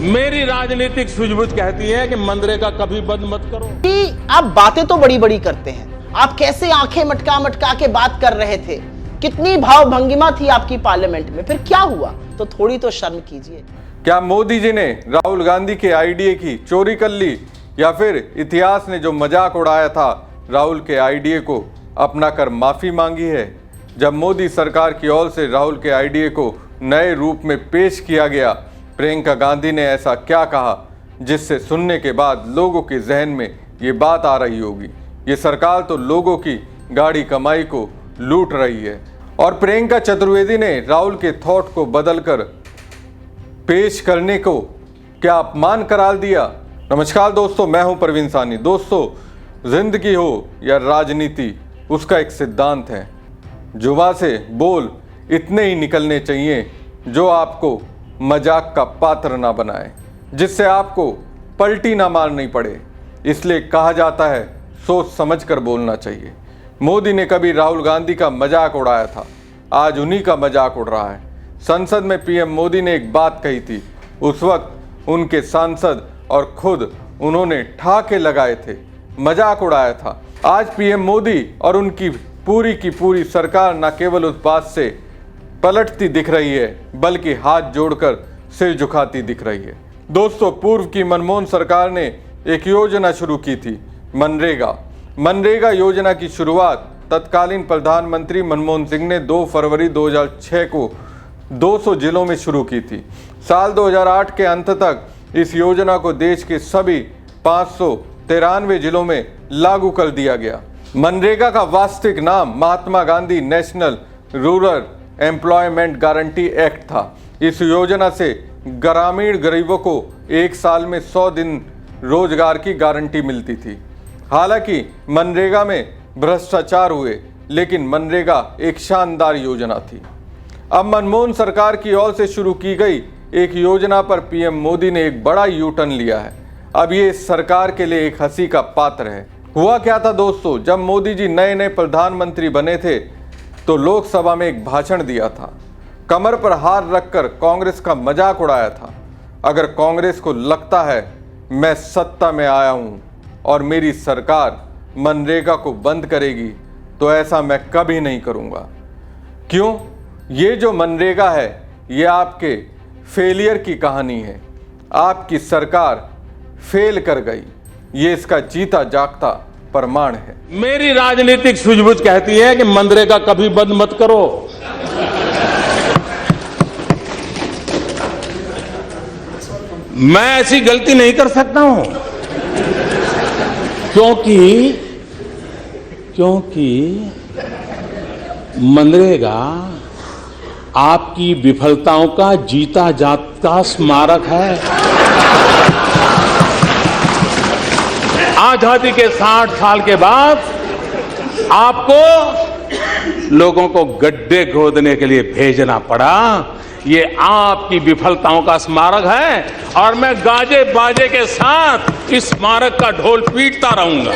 मेरी राजनीतिक सूझबूझ कहती है कि मनरेगा कभी बंद मत करो। आप बातें तो बड़ी बड़ी करते हैं, आप कैसे आंखें मटका मटका के बात कर रहे थे, कितनी भाव भंगिमा थी आपकी पार्लियामेंट में, फिर क्या हुआ? तो थोड़ी तो शर्म कीजिए। क्या मोदी जी ने राहुल गांधी के आईडीए की चोरी कर ली, या फिर इतिहास ने जो मजाक उड़ाया था राहुल के आईडीए को अपना कर माफी मांगी है? जब मोदी सरकार की ओर से राहुल के आईडीए को नए रूप में पेश किया गया, प्रियंका गांधी ने ऐसा क्या कहा जिससे सुनने के बाद लोगों के जहन में ये बात आ रही होगी, ये सरकार तो लोगों की गाढ़ी कमाई को लूट रही है। और प्रियंका चतुर्वेदी ने राहुल के थॉट को बदलकर पेश करने को क्या अपमान करार दिया? नमस्कार दोस्तों, मैं हूं प्रवीण सानी। दोस्तों, जिंदगी हो या राजनीति, उसका एक सिद्धांत है, जुबान से बोल इतने ही निकलने चाहिए जो आपको मजाक का पात्र ना बनाए, जिससे आपको पलटी ना मारनी पड़े। इसलिए कहा जाता है सोच समझ कर बोलना चाहिए। मोदी ने कभी राहुल गांधी का मजाक उड़ाया था, आज उन्हीं का मजाक उड़ रहा है। संसद में पीएम मोदी ने एक बात कही थी, उस वक्त उनके सांसद और खुद उन्होंने ठहाके लगाए थे, मजाक उड़ाया था। आज पीएम मोदी और उनकी पूरी की पूरी सरकार न केवल उस बात से पलटती दिख रही है, बल्कि हाथ जोड़कर सिर झुकाती दिख रही है। दोस्तों, पूर्व की मनमोहन सरकार ने एक योजना शुरू की थी, मनरेगा योजना की शुरुआत तत्कालीन प्रधानमंत्री मनमोहन सिंह ने 2 फरवरी 2006 को 200 जिलों में शुरू की थी। साल 2008 के अंत तक इस योजना को देश के सभी 593 जिलों में लागू कर दिया गया। मनरेगा का वास्तविक नाम Mahatma Gandhi national rural employment guarantee act था। इस योजना से ग्रामीण गरीबों को एक साल में 100 दिन रोजगार की गारंटी मिलती थी। हालांकि मनरेगा में भ्रष्टाचार हुए, लेकिन मनरेगा एक शानदार योजना थी। अब मनमोहन सरकार की ओर से शुरू की गई एक योजना पर पीएम मोदी ने एक बड़ा यू टर्न लिया है। अब ये सरकार के लिए एक हंसी का पात्र है। हुआ क्या था दोस्तों, जब मोदी जी नए प्रधानमंत्री बने थे तो लोकसभा में एक भाषण दिया था, कमर पर हाथ रखकर कांग्रेस का मजाक उड़ाया था। अगर कांग्रेस को लगता है मैं सत्ता में आया हूं और मेरी सरकार मनरेगा को बंद करेगी, तो ऐसा मैं कभी नहीं करूंगा। क्यों? ये जो मनरेगा है, ये आपके फेलियर की कहानी है। आपकी सरकार फेल कर गई, ये इसका जीता जागता प्रमाण है। मेरी राजनीतिक सूझबूझ कहती है कि मनरेगा कभी बंद मत करो। मैं ऐसी गलती नहीं कर सकता हूं, क्योंकि मनरेगा आपकी विफलताओं का जीता जागता स्मारक है। आजादी के 60 साल के बाद आपको लोगों को गड्ढे खोदने के लिए भेजना पड़ा। ये आपकी विफलताओं का स्मारक है और मैं गाजे बाजे के साथ इस स्मारक का ढोल पीटता रहूंगा।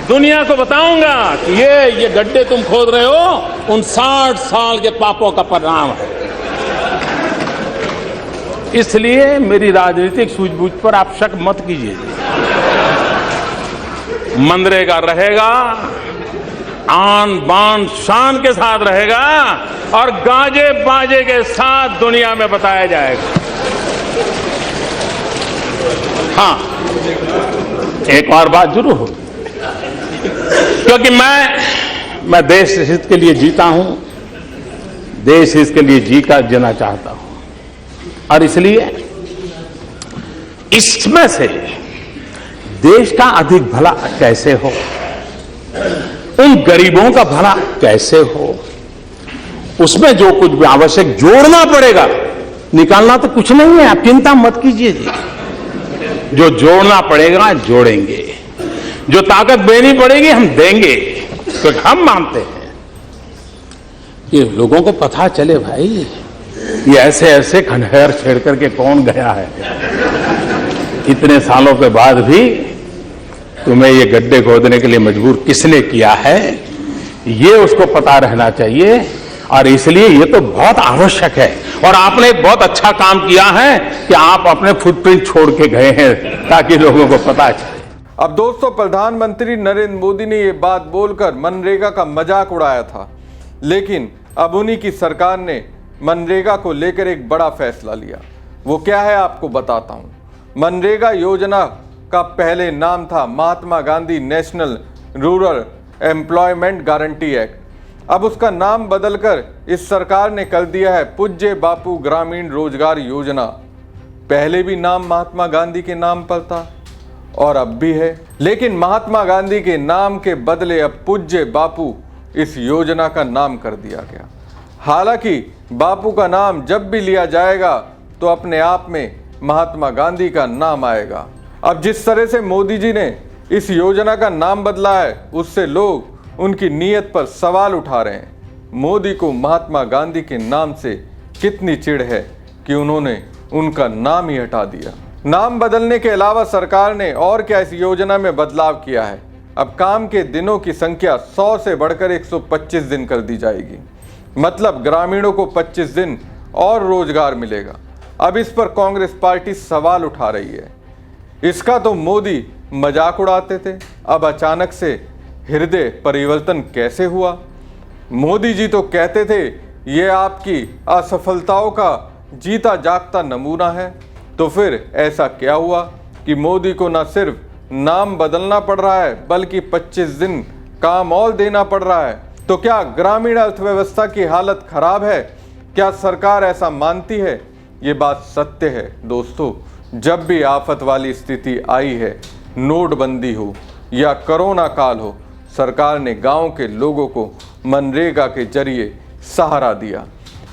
दुनिया को बताऊंगा कि ये गड्ढे तुम खोद रहे हो, उन 60 साल के पापों का परिणाम है। इसलिए मेरी राजनीतिक सूझबूझ पर आप शक मत कीजिए। मनरेगा रहेगा, आन बान शान के साथ रहेगा और गाजे बाजे के साथ दुनिया में बताया जाएगा। हाँ, एक और बात जरूर होगी, क्योंकि मैं देश हित के लिए जीता हूं, देश हित के लिए जीना चाहता हूं, और इसलिए इसमें से देश का अधिक भला कैसे हो, उन गरीबों का भला कैसे हो, उसमें जो कुछ भी आवश्यक जोड़ना पड़ेगा, निकालना तो कुछ नहीं है, आप चिंता मत कीजिए जी। जो जोड़ना पड़ेगा जोड़ेंगे, जो ताकत देनी पड़ेगी हम देंगे, क्योंकि हम मानते हैं कि लोगों को पता चले भाई ये ऐसे खंडहर छेड़ करके कौन गया है। इतने सालों के बाद भी तुम्हें ये गड्ढे खोदने के लिए मजबूर किसने किया है, ये उसको पता रहना चाहिए। और इसलिए ये तो बहुत आवश्यक है। और आपने एक बहुत अच्छा काम किया है कि आप अपने फुटप्रिंट छोड़ के गए हैं ताकि लोगों को पता चले। अब दोस्तों, प्रधानमंत्री नरेंद्र मोदी ने ये बात बोलकर मनरेगा का मजाक उड़ाया था, लेकिन अब उन्हीं की सरकार ने मनरेगा को लेकर एक बड़ा फैसला लिया। वो क्या है आपको बताता हूं। मनरेगा योजना का पहले नाम था Mahatma Gandhi national rural employment guarantee act. अब उसका नाम बदलकर इस सरकार ने कर दिया है पूज्य बापू ग्रामीण रोजगार योजना। पहले भी नाम महात्मा गांधी के नाम पर था और अब भी है, लेकिन महात्मा गांधी के नाम के बदले अब पूज्य बापू इस योजना का नाम कर दिया गया। हालांकि बापू का नाम जब भी लिया जाएगा तो अपने आप में महात्मा गांधी का नाम आएगा। अब जिस तरह से मोदी जी ने इस योजना का नाम बदला है, उससे लोग उनकी नीयत पर सवाल उठा रहे हैं। मोदी को महात्मा गांधी के नाम से कितनी चिढ़ है कि उन्होंने उनका नाम ही हटा दिया। नाम बदलने के अलावा सरकार ने और क्या इस योजना में बदलाव किया है। अब काम के दिनों की संख्या 100 से बढ़कर 125 दिन कर दी जाएगी। मतलब ग्रामीणों को 25 दिन और रोजगार मिलेगा। अब इस पर कांग्रेस पार्टी सवाल उठा रही है। इसका तो मोदी मजाक उड़ाते थे, अब अचानक से हृदय परिवर्तन कैसे हुआ। मोदी जी तो कहते थे ये आपकी असफलताओं का जीता जागता नमूना है, तो फिर ऐसा क्या हुआ कि मोदी को न सिर्फ नाम बदलना पड़ रहा है बल्कि 25 दिन काम और देना पड़ रहा है। तो क्या ग्रामीण अर्थव्यवस्था की हालत खराब है? क्या सरकार ऐसा मानती है? ये बात सत्य है दोस्तों। जब भी आफत वाली स्थिति आई है, नोटबंदी हो या कोरोना काल हो, सरकार ने गांव के लोगों को मनरेगा के जरिए सहारा दिया।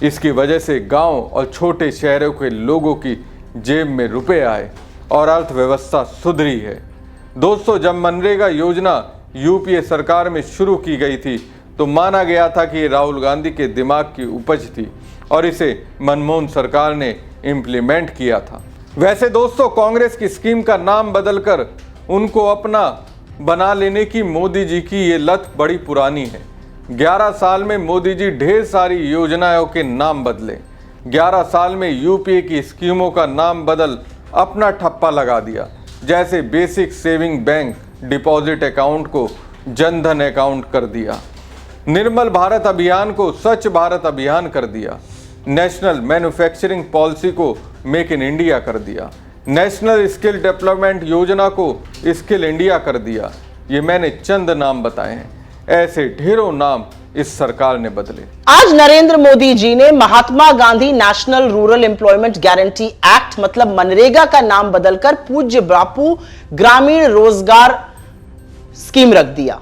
इसकी वजह से गांव और छोटे शहरों के लोगों की जेब में रुपए आए और अर्थव्यवस्था सुधरी है। दोस्तों, जब मनरेगा योजना यूपीए सरकार में शुरू की गई थी तो माना गया था कि ये राहुल गांधी के दिमाग की उपज थी और इसे मनमोहन सरकार ने इम्प्लीमेंट किया था। वैसे दोस्तों, कांग्रेस की स्कीम का नाम बदलकर उनको अपना बना लेने की मोदी जी की ये लत बड़ी पुरानी है। 11 साल में मोदी जी ढेर सारी योजनाओं के नाम बदले। 11 साल में यूपीए की स्कीमों का नाम बदल अपना ठप्पा लगा दिया। जैसे basic saving bank deposit account को जनधन अकाउंट कर दिया, निर्मल भारत अभियान को स्वच्छ भारत अभियान कर दिया, नेशनल मैन्युफैक्चरिंग पॉलिसी को मेक इन इंडिया कर दिया, नेशनल स्किल डेवलपमेंट योजना को स्किल इंडिया कर दिया। ये मैंने चंद नाम बताए हैं, ऐसे ढेरों नाम इस सरकार ने बदले। आज नरेंद्र मोदी जी ने Mahatma Gandhi national rural employment guarantee act मतलब मनरेगा का नाम बदलकर पूज्य बापू ग्रामीण रोजगार स्कीम रख दिया।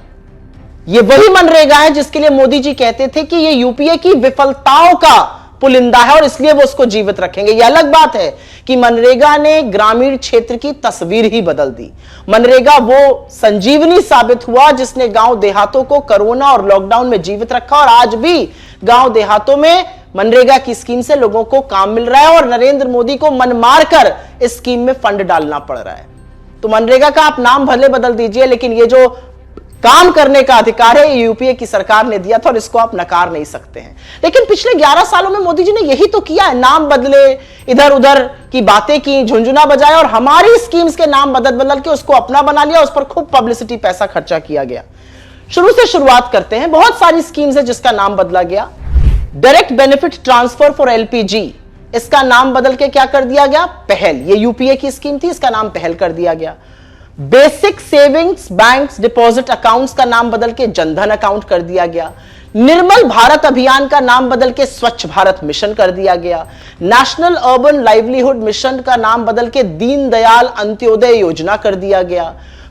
ये वही मनरेगा है जिसके लिए मोदी जी कहते थे कि ये यूपीए की विफलताओं का पुलिंदा है और इसलिए वो उसको जीवित रखेंगे। यह अलग बात है कि मनरेगा ने ग्रामीण क्षेत्र की तस्वीर ही बदल दी। मनरेगा वो संजीवनी साबित हुआ जिसने गांव देहातों को कोरोना और लॉकडाउन में जीवित रखा और आज भी गांव देहातों में मनरेगा की स्कीम से लोगों को काम मिल रहा है और नरेंद्र मोदी को मन मारकर इस स्कीम में फंड डालना पड़ रहा है। तो मनरेगा का आप नाम भले बदल दीजिए, लेकिन ये जो काम करने का अधिकार है ये यूपीए की सरकार ने दिया था और इसको आप नकार नहीं सकते हैं। लेकिन पिछले 11 सालों में मोदी जी ने यही तो किया है, नाम बदले, इधर उधर की बातें की, झुंझुना बजाया और हमारी स्कीम्स के नाम बदल बदल के उसको अपना बना लिया। उस पर खूब पब्लिसिटी पैसा खर्चा किया गया। शुरू से शुरुआत करते हैं। बहुत सारी स्कीम्स है जिसका नाम बदला गया। Direct benefit transfer for LPG, इसका नाम बदल के क्या कर दिया गया? पहल। ये यूपीए की स्कीम थी, इसका नाम पहल कर दिया गया। Basic savings banks deposit accounts का नाम बदल के जनधन अकाउंट कर दिया गया। निर्मल भारत अभियान का नाम बदल के स्वच्छ भारत मिशन कर दिया गया। नेशनल अर्बन लाइवलीहुड मिशन का नाम बदल के दीनदयाल अंत्योदय योजना कर दिया गया।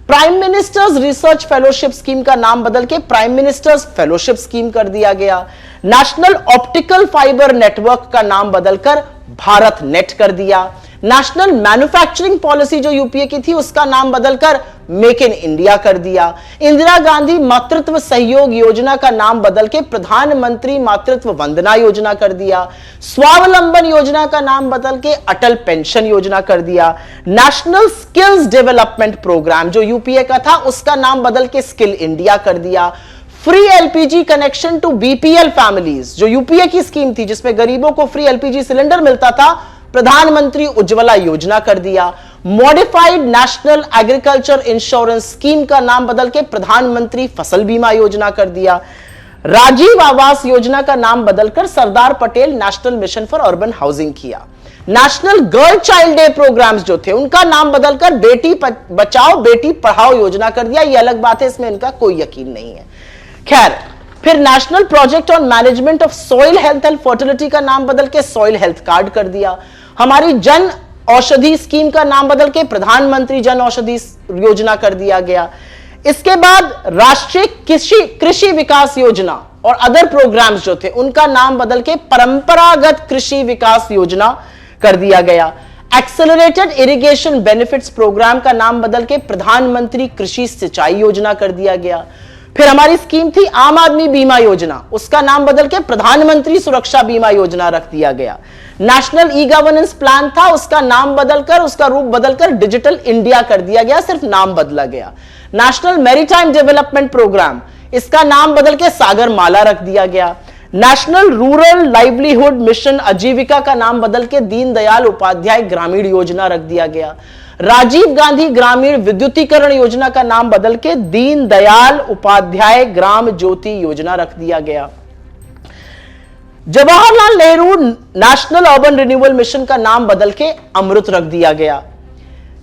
Prime ministers research fellowship scheme का नाम बदल के प्राइम मिनिस्टर्स फेलोशिप स्कीम कर दिया गया। नेशनल ऑप्टिकल फाइबर नेटवर्क का नाम बदलकर भारत नेट कर दिया। नेशनल मैन्युफैक्चरिंग पॉलिसी जो यूपीए की थी उसका नाम बदलकर मेक इन इंडिया कर दिया। इंदिरा गांधी मातृत्व सहयोग योजना का नाम बदल के प्रधानमंत्री मातृत्व वंदना योजना कर दिया। स्वावलंबन योजना का नाम बदल के अटल पेंशन योजना कर दिया। नेशनल स्किल्स डेवलपमेंट प्रोग्राम जो यूपीए का था उसका नाम बदल के स्किल इंडिया कर दिया। Free LPG connection to BPL families, जो यूपीए की स्कीम थी जिसमें गरीबों को फ्री एलपीजी सिलेंडर मिलता था, प्रधानमंत्री उज्ज्वला योजना कर दिया। Modified national agriculture insurance scheme का नाम बदल के प्रधानमंत्री फसल बीमा योजना कर दिया। राजीव आवास योजना का नाम बदलकर Sardar Patel national mission for urban housing किया। National girl child day programs जो थे उनका नाम बदलकर बेटी बचाओ बेटी पढ़ाओ योजना कर दिया। यह अलग बात है, इसमें इनका कोई यकीन नहीं है। खैर, फिर national project on management of soil health and fertility का नाम बदल के सॉइल हेल्थ कार्ड कर दिया। हमारी जन औषधि स्कीम का नाम बदल के प्रधानमंत्री जन औषधि योजना कर दिया गया। इसके बाद राष्ट्रीय कृषि विकास योजना और अदर प्रोग्राम्स जो थे उनका नाम बदल के परंपरागत कृषि विकास योजना कर दिया गया। एक्सेलरेटेड इरिगेशन बेनिफिट्स प्रोग्राम का नाम बदल के प्रधानमंत्री कृषि सिंचाई योजना कर दिया गया। फिर हमारी स्कीम थी आम आदमी बीमा योजना, उसका नाम बदल के प्रधानमंत्री सुरक्षा बीमा योजना रख दिया गया। नेशनल ई गवर्नेंस प्लान था, उसका नाम बदलकर, उसका रूप बदलकर डिजिटल इंडिया कर दिया गया, सिर्फ नाम बदला गया। नेशनल मैरीटाइम डेवलपमेंट प्रोग्राम, इसका नाम बदल के सागर माला रख दिया गया। नेशनल रूरल लाइवलीहुड मिशन आजीविका का नाम बदल के दीनदयाल उपाध्याय ग्रामीण योजना रख दिया गया। राजीव गांधी ग्रामीण विद्युतीकरण योजना का नाम बदल के दीनदयाल उपाध्याय ग्राम ज्योति योजना रख दिया गया। Jawaharlal Nehru national urban renewal mission का नाम बदल के अमृत रख दिया गया।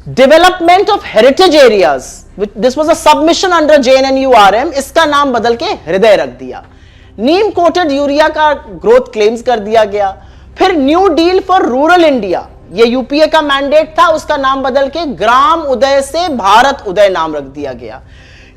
Development of heritage areas, this was a submission under JNNURM, इसका नाम बदल के हृदय रख दिया। नीम कोटेड यूरिया का ग्रोथ क्लेम्स कर दिया गया। फिर new deal for rural India, ये यूपीए का मैंडेट था, उसका नाम बदल के ग्राम उदय से भारत उदय नाम रख दिया गया।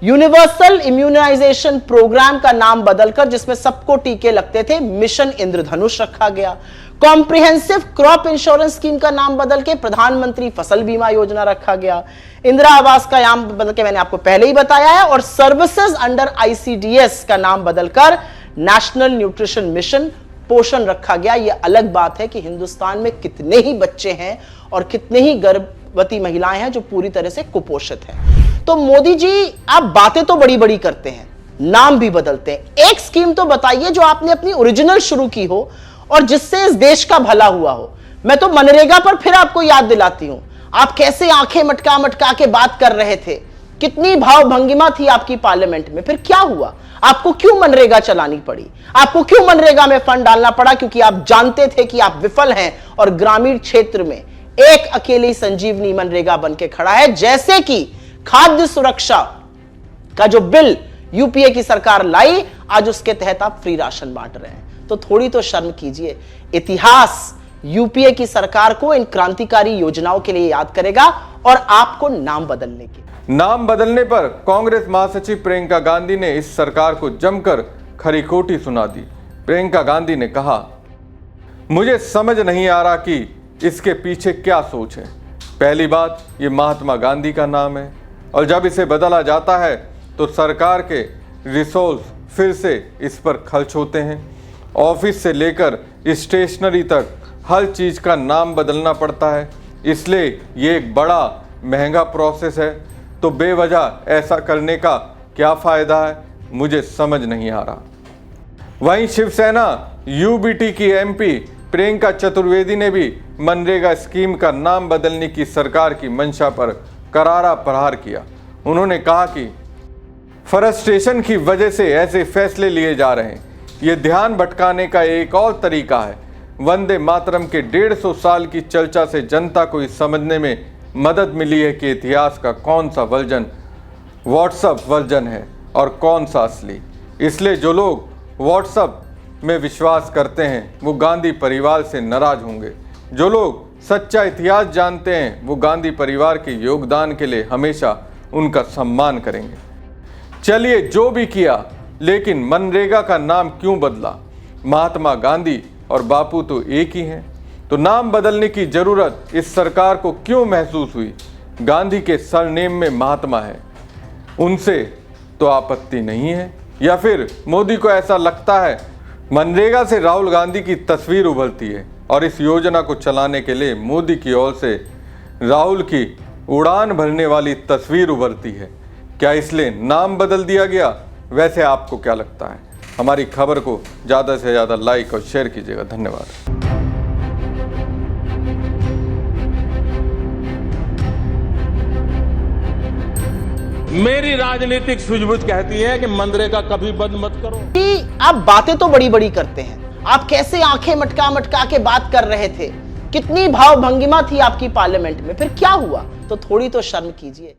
यूनिवर्सल इम्यूनाइजेशन प्रोग्राम का नाम बदलकर, जिसमें सबको टीके लगते थे, मिशन इंद्रधनुष रखा गया। कॉम्प्रिहेंसिव क्रॉप इंश्योरेंस स्कीम का नाम बदल के प्रधानमंत्री फसल बीमा योजना रखा गया। इंदिरा आवास का नाम बदल के मैंने आपको पहले ही बताया है। और सर्विसेज अंडर ICDS का नाम बदलकर नेशनल न्यूट्रिशन मिशन पोषण रखा गया। यह अलग बात है कि हिंदुस्तान में कितने ही बच्चे हैं और कितने ही गर्भवती महिलाएं हैं जो पूरी तरह से कुपोषित हैं। तो मोदी जी, आप बातें तो बड़ी बड़ी करते हैं, नाम भी बदलते हैं। एक स्कीम तो बताइए जो आपने अपनी ओरिजिनल शुरू की हो और जिससे इस देश का भला हुआ हो। मैं तो मनरेगा पर फिर आपको याद दिलाती हूं, आप कैसे आंखें मटका मटका के बात कर रहे थे, कितनी भाव भंगिमा थी आपकी पार्लियामेंट में। फिर क्या हुआ? आपको क्यों मनरेगा चलानी पड़ी? आपको क्यों मनरेगा में फंड डालना पड़ा? क्योंकि आप जानते थे कि आप विफल हैं और ग्रामीण क्षेत्र में एक अकेली संजीवनी मनरेगा बन के खड़ा है। जैसे कि खाद्य सुरक्षा का जो बिल यूपीए की सरकार लाई, आज उसके तहत आप फ्री राशन बांट रहे हैं। तो थोड़ी तो शर्म कीजिए। इतिहास यूपीए की सरकार को इन क्रांतिकारी योजनाओं के लिए याद करेगा और आपको नाम बदलने की। नाम बदलने पर कांग्रेस महासचिव प्रियंका गांधी ने इस सरकार को जमकर खरी खोटी सुना दी। प्रियंका गांधी ने कहा, मुझे समझ नहीं आ रहा कि इसके पीछे क्या सोच है। पहली बात, ये महात्मा गांधी का नाम है और जब इसे बदला जाता है तो सरकार के रिसोर्स फिर से इस पर खर्च होते हैं। ऑफिस से लेकर स्टेशनरी तक हर चीज़ का नाम बदलना पड़ता है, इसलिए ये एक बड़ा महंगा प्रोसेस है। तो बेवजह ऐसा करने का क्या फ़ायदा है, मुझे समझ नहीं आ रहा। वहीं शिवसेना यूबीटी की MP प्रियंका चतुर्वेदी ने भी मनरेगा स्कीम का नाम बदलने की सरकार की मंशा पर करारा प्रहार किया। उन्होंने कहा कि फ्रस्ट्रेशन की वजह से ऐसे फैसले लिए जा रहे हैं। ये ध्यान भटकाने का एक और तरीका है। वंदे मातरम के 150 साल की चर्चा से जनता को इस समझने में मदद मिली है कि इतिहास का कौन सा वर्जन व्हाट्सएप वर्जन है और कौन सा असली। इसलिए जो लोग व्हाट्सएप में विश्वास करते हैं वो गांधी परिवार से नाराज होंगे। जो लोग सच्चा इतिहास जानते हैं वो गांधी परिवार के योगदान के लिए हमेशा उनका सम्मान करेंगे। चलिए, जो भी किया, लेकिन मनरेगा का नाम क्यों बदला? महात्मा गांधी और बापू तो एक ही हैं, तो नाम बदलने की जरूरत इस सरकार को क्यों महसूस हुई? गांधी के सरनेम में महात्मा है, उनसे तो आपत्ति नहीं है। या फिर मोदी को ऐसा लगता है मनरेगा से राहुल गांधी की तस्वीर उभरती है और इस योजना को चलाने के लिए मोदी की ओर से राहुल की उड़ान भरने वाली तस्वीर उभरती है। क्या इसलिए नाम बदल दिया गया? वैसे आपको क्या लगता है? हमारी खबर को ज़्यादा से ज़्यादा लाइक और शेयर कीजिएगा। धन्यवाद। मेरी राजनीतिक सूझबूझ कहती है कि मनरेगा कभी बंद मत करो। कि आप बातें तो बड़ी बड़ी करते हैं, आप कैसे आंखें मटका मटका के बात कर रहे थे, कितनी भाव भंगिमा थी आपकी पार्लियामेंट में, फिर क्या हुआ? तो थोड़ी तो शर्म कीजिए।